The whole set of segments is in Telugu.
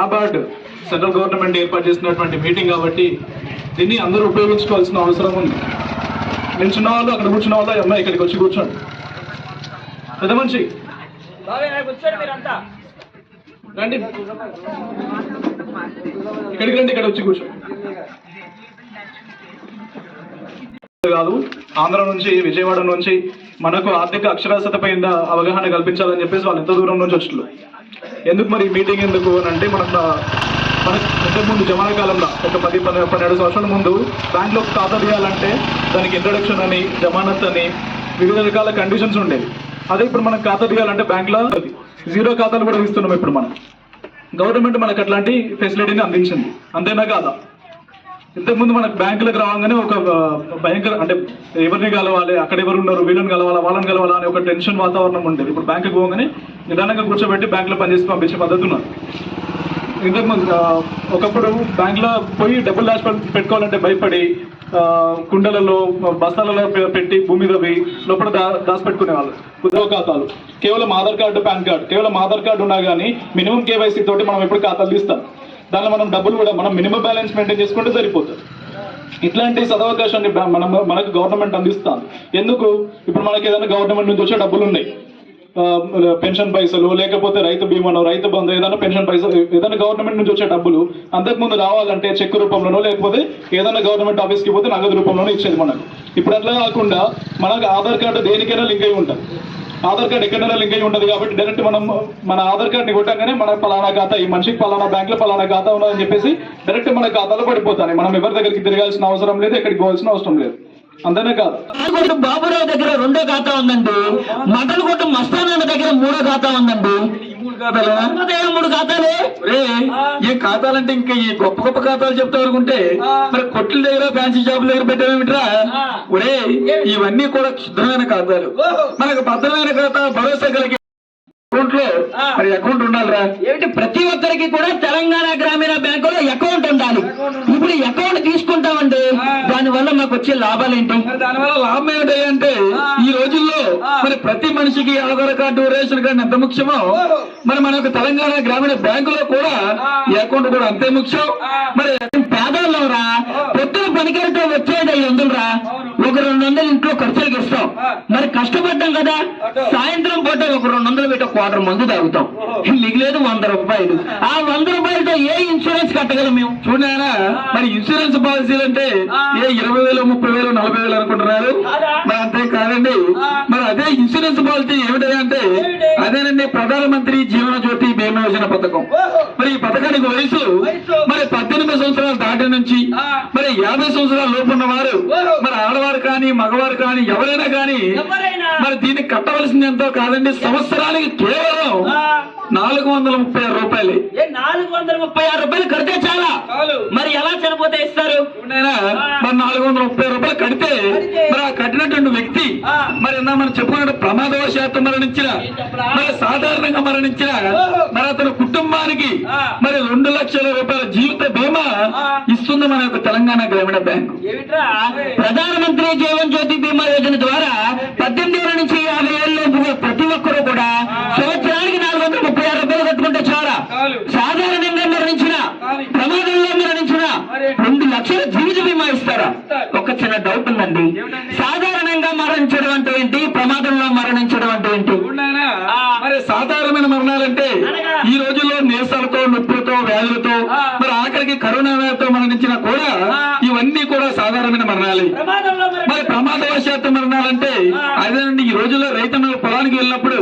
నాబార్డ్ సెంట్రల్ గవర్నమెంట్ ఏర్పాటు చేసినటువంటి మీటింగ్ కాబట్టి దీన్ని అందరూ ఉపయోగించుకోవాల్సిన అవసరం ఉంది. నిల్చున్న వాళ్ళు అక్కడ కూర్చున్న వాళ్ళు అమ్మాయి ఇక్కడికి వచ్చి కూర్చోండి. పెద్ద మనిషి రండి, ఇక్కడికి రండి, ఇక్కడ వచ్చి కూర్చోండి. కాదు, ఆంధ్ర నుంచి విజయవాడ నుంచి మనకు ఆర్థిక అక్షరాస్యత పైన అవగాహన కల్పించాలని చెప్పేసి వాళ్ళు ఎంత దూరం నుంచి వచ్చారు. ఎందుకు మరి మీటింగ్ ఎందుకు అని అంటే మనకు ఇంతకుముందు జమానా కాలంలో ఒక 10-12 సంవత్సరాల ముందు బ్యాంక్లో ఖాతా తీయాలంటే దానికి ఇంట్రడక్షన్ అని, జమానత్ అని వివిధ రకాల కండిషన్స్ ఉండేవి. అదే ఇప్పుడు మనం ఖాతా తీయాలంటే బ్యాంక్లో 0 ఖాతాలు కూడా ఇస్తున్నాం. ఇప్పుడు మనం గవర్నమెంట్ మనకు అట్లాంటి ఫెసిలిటీని అందించింది. అంతేనా కాదా? ఇంతకుముందు మనకు బ్యాంకులకు రాగానే ఒక భయంకర అంటే ఎవరిని కలవాలి, అక్కడ ఎవరు ఉన్నారు, వీళ్ళని కలవాలా, వాళ్ళని కలవాలా అనే ఒక టెన్షన్ వాతావరణం ఉండేది. ఇప్పుడు బ్యాంకుకి పోగానే నిదానంగా కూర్చోబెట్టి బ్యాంకులో పనిచేసి పంపించే పద్ధతి ఉన్నారు. ఇంతకుముందు ఒకప్పుడు బ్యాంకులో పోయి డబ్బులు పెట్టుకోవాలంటే భయపడి కుండలలో బస్తాలలో పెట్టి భూమి తవ్వి లోపల దాచిపెట్టుకునే వాళ్ళు. ఉద్యోగ ఖాతాలు కేవలం ఆధార్ కార్డు, పాన్ కార్డు, కేవలం ఆధార్ కార్డు ఉన్నా కానీ మినిమం కేవైసీ తోటి మనం ఎప్పుడు ఖాతాలు తీస్తాం. దానిలో మనం డబ్బులు కూడా మనం మినిమం బ్యాలెన్స్ మెయింటైన్ చేసుకుంటే సరిపోతుంది. ఇట్లాంటి సదవకాశాన్ని మనకు గవర్నమెంట్ అందిస్తాను. ఎందుకు? ఇప్పుడు మనకి ఏదైనా గవర్నమెంట్ నుంచి వచ్చే డబ్బులు ఉన్నాయి, పెన్షన్ పైసలు, లేకపోతే రైతు బీమానో, రైతు బంధు, ఏదైనా పెన్షన్ పైసలు, ఏదైనా గవర్నమెంట్ నుంచి వచ్చే డబ్బులు అంతకుముందు రావాలంటే చెక్ రూపంలోనో లేకపోతే ఏదైనా గవర్నమెంట్ ఆఫీస్కి పోతే నగదు రూపంలోనో ఇచ్చేది మనకు. ఇప్పుడు అట్లా కాకుండా మనకు ఆధార్ కార్డు దేనికైనా లింక్ అయి ఉంటుంది. ఆధార్ కార్డు ఎక్కడైనా లింక్ అయి ఉంటుంది కాబట్టి డైరెక్ట్ మనం మన ఆధార్ కార్డుని కొట్టగానే మన పలానా ఖాతా, ఈ మనిషికి పలానా బ్యాంకులో పలానా ఖాతా ఉన్నదని చెప్పేసి డైరెక్ట్ మన ఖాతాలో పడిపోతాయి. మనం ఎవరి దగ్గరికి తిరగాల్సిన అవసరం లేదు, ఎక్కడికి పోవాల్సిన అవసరం లేదు. అంతేనే కాదు, బాబురావు దగ్గర 2వ ఖాతా ఉందండి, మటన్ కొట్టు మస్తానన్న దగ్గర 3వ ఖాతా ఉందండి. 3 ఖాతాలు. ఈ ఖాతాలంటే ఇంకా ఈ గొప్ప గొప్ప ఖాతాలు చెప్తా అనుకుంటే మరి కొట్ల దగ్గర, ఫ్యాన్సీ షాపుల దగ్గర పెట్టామేమిట్రా? ఒరే, ఇవన్నీ కూడా క్షుద్రమైన ఖాతాలు. మనకు భద్రమైన ఖాతా, భరోసా కలిగి మరి అకౌంట్ ఉండాలిరా. ఏమిటి? ప్రతి ఒక్కరికి కూడా తెలంగాణ గ్రామీణ బ్యాంకులో అకౌంట్ ఉండాలి. ఇప్పుడు అకౌంట్ తీసుకుంటామండి, దానివల్ల మాకు వచ్చే లాభాలు ఏంటి? దానివల్ల లాభం ఏమిటి అంటే ఈ రోజుల్లో మరి ప్రతి మనిషికి ఆధార్ కార్డు, రేషన్ కార్డు ఎంత ముఖ్యమో మరి మనకు తెలంగాణ గ్రామీణ బ్యాంకులో కూడా ఈ అకౌంట్ కూడా అంతే ముఖ్యం. మరి పేదల్లో రా పొత్తుల పనికితో వచ్చేది 500 రా, ఒక 200 ఇంట్లో ఖర్చులకు ఇస్తాం. మరి కష్టపడ్డాం కదా, సాయంత్రం పూట ఒక 200 పెట్టి క్వార్టర్ మందు తాగుతాం, మిగిలేదు 100 రూపాయలు. ఆ 100 రూపాయలతో ఏ ఇన్సూరెన్స్ కట్టగలం మేము? చూడారా, మరి ఇన్సూరెన్స్ పాలసీలు అంటే ఏ 20,000, 30,000, 40,000 అనుకుంటున్నారు. మరి అంతే కాదండి. మరి అదే ఇన్సూరెన్స్ పాలసీ ఏమిటంటే అదేనండి ప్రధానమంత్రి జీవన జ్యోతి బీమా యోజన పథకం. మరి ఈ పథకానికి వయసు మరి 18 సంవత్సరాలు దాటి నుంచి మరి 50 సంవత్సరాల లోపు ఉన్న వారు, మరి ఆడవారు కానీ మగవారు కానీ ఎవరైనా కానీ మరి దీన్ని కట్టవలసింది ఎంతో కాదండి, సంవత్సరానికి కేవలం 436 రూపాయలు. 436 రూపాయలు కడితే చాలా. మరి ఎలా చనిపోతే ఇస్తారు? మరి 436 రూపాయలు కడితే మరి ఆ కట్టినటువంటి వ్యక్తి మరి మనం చెప్పుకున్నట్టు ప్రమాదవశాత్తు మరణించిన, మరి సాధారణంగా మరణించిన మరి అతని కుటుంబానికి మరి 2 లక్షల రూపాయల జీవిత బీమా ఇస్తుంది మన యొక్క తెలంగాణ గ్రామీణ బ్యాంకు. ప్రధానమంత్రి జీవన్ జ్యోతి బీమా యోజన ద్వారా 18 ఏళ్ల నుంచి 50 ఏళ్ళ ప్రతి ఒక్కరూ కూడా సంవత్సరానికి 436 రూపాయలు కట్టుకుంటే చాలా. సాధారణంగా మరణించిన, ప్రమాదంలో మరణించిన 2 లక్షల జీవిత బీమా ఇస్తారా? ఒక చిన్న డౌట్ ఉందండి, సాధారణంగా మరణించడం అంటే ఏంటి, ప్రమాదంలో మరణించడం అంటే ఏంటి? మరి సాధారణమైన మరణాలంటే ఈ రోజుల్లో నీరసాలతో, నొప్పులతో, వ్యాధులతో, మరి ఆఖరికి కరోనా వ్యాధితో మరణించిన కూడా ఇవన్నీ కూడా సాధారణమైన మరణాలే. మరి ప్రమాదవశాత్తు మరణాలంటే అదేనండి ఈ రోజుల్లో రైతన్నలు పొలానికి వెళ్ళినప్పుడు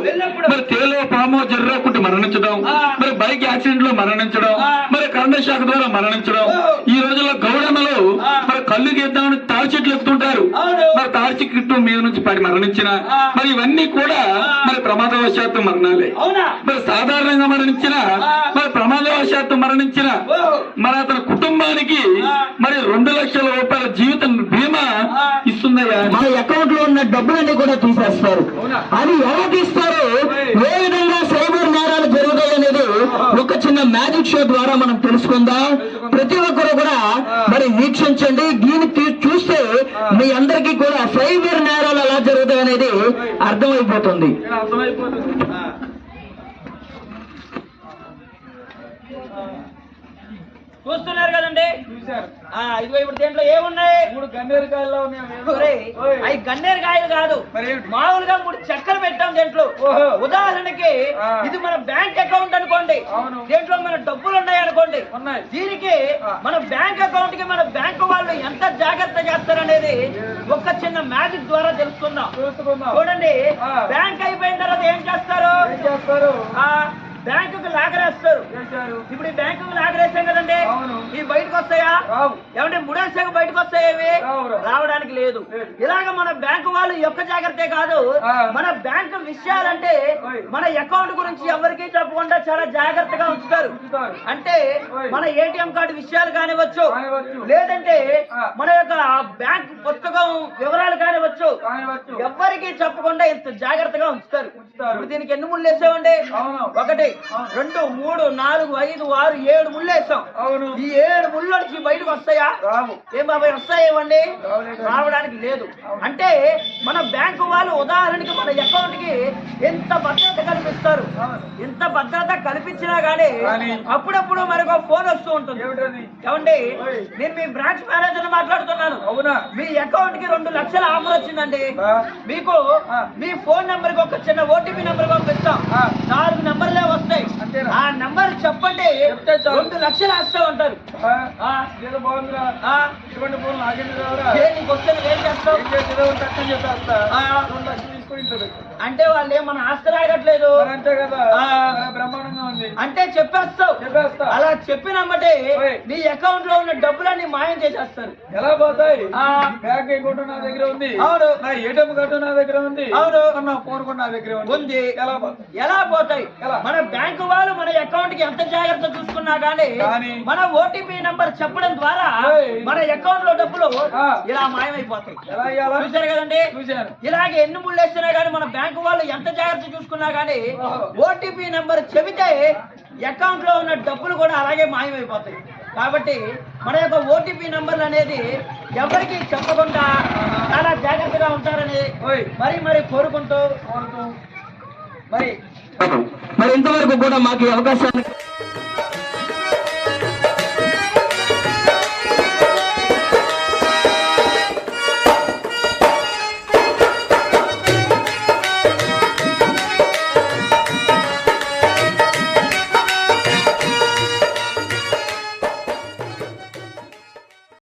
మరి తేలో, పామో, జర్రా కుట్టి మరణించడం, మరి బైక్ యాక్సిడెంట్ లో మరణించడం, మరి కరెంట్ షాక్ ద్వారా మరణించడం. ఈ రోజుల్లో గౌడమ్మలు మరి కళ్ళు గీద్దామని తాడి చెట్లు ఎక్కుతుంటారు, మరి తాడి చెట్టు మీద నుంచి పడి మరణించిన మరి ఇవన్నీ కూడా మరి ప్రమాదవశాత్తు మరణాలే. మరి సాధారణంగా మరణించిన, మరి ప్రమాదవశాత్తు మరణించిన మరి అతని కుటుంబానికి మరి 2 లక్షల రూపాయల జీవిత బీమా ఇస్తుందయ్యా. మన అకౌంట్ లో ఉన్న డబ్బులన్నీ కూడా తీసేస్తారు. అది ఎలా తీస్తారు, ఏ విధంగా సైబర్ నేరాలు జరుగుతాయి అనేది ఒక చిన్న మ్యాజిక్ షో ద్వారా మనం తెలుసుకుందాం. ప్రతి ఒక్కరు కూడా మరి వీక్షించండి. దీన్ని చూస్తే మీ అందరికీ కూడా సైబర్ నేరాలు ఎలా జరుగుతాయి అనేది అర్థమైపోతుంది. చూస్తున్నారు కదండి. చూశారు. ఇదిగో ఇప్పుడు దీంట్లో ఏమున్నాయి? 3 గన్నేరుకాయల్లో ఉన్నాయి. అవి గన్నేరుకాయలు కాదు, మరి మామూలుగా 3 చెక్కలు పెట్టాం దీంట్లో. ఓహో. ఉదాహరణకి ఇది మన బ్యాంక్ అకౌంట్ అనుకోండి, అవును. దీంట్లో మన డబ్బులు ఉన్నాయి అనుకోండి. ఉన్నాయి. దీనికి మన బ్యాంక్ అకౌంట్ కి మన బ్యాంకు వాళ్ళు ఎంత జాగ్రత్త చేస్తారనేది ఒక చిన్న మ్యాజిక్ ద్వారా తెలుసుకుందాం. చూసుకుందాం. చూడండి, ఆ. బ్యాంక్ అయిపోయిన తర్వాత ఏం చేస్తారు? ఏం చేస్తారు? బ్యాంకుకు లాగరేస్తారు. చేశారు. ఇప్పుడు ఈ బ్యాంకుకు లాగరేసాం కదండి, అవును. ఇవి బయటకు వస్తాయా? రావు. ఏమంటే ముడేసాక బయటకు వస్తాయేవి? రావు. రావడానికి లేదు. లేదు. ఇలాగ మన బ్యాంకు వాళ్ళు యొక్క జాగ్రత్తే కాదు, ఆ. మన బ్యాంకు విషయాలంటే ఓయ్. మన అకౌంట్ గురించి ఎవరికీ చెప్పకుండా చాలా జాగ్రత్తగా ఉంచుతారు. ఉంచుతారు. అంటే ఓయ్. మన ఏటీఎం కార్డు విషయాలు కానివచ్చు, కానివచ్చు. లేదంటే ఆ. మన యొక్క బ్యాంక్ పుస్తకం వివరాలు కానివచ్చు, కానివచ్చు. ఎవ్వరికీ చెప్పకుండా ఇంత జాగ్రత్తగా ఉంచుతారు. ఉంచుతారు. ఇప్పుడు దీనికి ఎన్ని ముళ్ళు వేసామండి? అవును. 1 అవును. 2 3 4 5 6 7 ముళ్ళు వేసాం. అవును. ఈ 7 ముళ్ళకి బయటకు వస్తాయా? రావు. ఏం బాబాయ్ వస్తాయేమండి? రావులే. రావడానికి లేదు. అంటే మన బ్యాంకు వాళ్ళు ఉదాహరణకి మన అకౌంట్ కి ఎంత భద్రత కల్పిస్తారు. అవును. ఎంత భద్రత కల్పించినా గానీ కానీ అప్పుడప్పుడు మనకు ఫోన్ వస్తూ ఉంటుంది. ఏమిటది? ఏమండి, ఓయ్. నేను మీ బ్రాంచ్ మేనేజర్ మాట్లాడుతున్నాను. అవునా? మీ అకౌంట్ కి 2 లక్షల ఆఫర్ వచ్చిందండి. ఆ. మీకు ఆ. మీ ఫోన్ నెంబర్ కి ఒక చిన్న ఓటీపీ నెంబర్ పంపిస్తాం. ఆ. 4 నెంబర్లే వస్తాయి. అంతేనా? ఆ నెంబర్ చెప్పండి, చెప్తే చాలు. 2 లక్షలు వేస్తా ఉంటారు. ఏదో బాగుందిరా. ఇటువంటి ఫోన్ నాకేంటి రావురా? నీకు వస్తే ఏం చేస్తావు? ఏం చేసి ఏదో ఒకటి టక్కని చెప్పేస్తా. ఆ. 2 లక్షలు తీసుకొని ఇంట్లో పెట్టు. అంటే వాళ్ళు ఏమన్నా ఆస్తి రాగట్లేదు. మరి అంతే కదా. ఆ. మరి బ్రహ్మాండంగా ఉంది. అంటే చెప్పేస్తావు. చెప్పేస్తా. అలా చెప్పినమ్మటే ఓయ్. నీ అకౌంట్ లో ఉన్న డబ్బులన్నీ మాయం చేసేస్తారు. ఎలా పోతాయి? ఆ. బ్యాంక్ అకౌంట్ నా దగ్గర ఉంది. అవును. నా ఏటీఎం కార్డు నా దగ్గర ఉంది. అవును. నా ఫోన్ కూడా నా దగ్గర ఉంది. ఎలా పోతాయి? ఎలా పోతాయి? ఎలా? మన బ్యాంకు వాళ్ళు మన అకౌంట్ కి ఎంత జాగ్రత్త చూసుకున్నా గానీ కానీ మన ఓటీపీ నంబర్ చెప్పడం ద్వారా ఓయ్. మన అకౌంట్ లో డబ్బులు ఆ. ఇలా మాయమైపోతాయి. ఎలా ఇయ్యాలా? చూసారు కదండి. చూశాను. ఇలాగే ఎన్ని ముళ్ళు వేసినా గానీ మన బ్యాంకు వాళ్ళు ఎంత జాగ్రత్త చూసుకున్నా గానీ ఓహో. ఓటీపీ నంబర్ చెబితే అకౌంట్ లో ఉన్న డబ్బులు కూడా అలాగే మాయమైపోతాయి. కాబట్టి మన యొక్క ఓటీపీ నంబర్లు అనేది ఎవరికి చెప్పకుండా చాలా జాగ్రత్తగా ఉంటారని ఓయ్. మరి కోరుకుంటూ కోరుతూ మరి ఇంతవరకు కూడా మాకు ఈ అవకాశాన్ని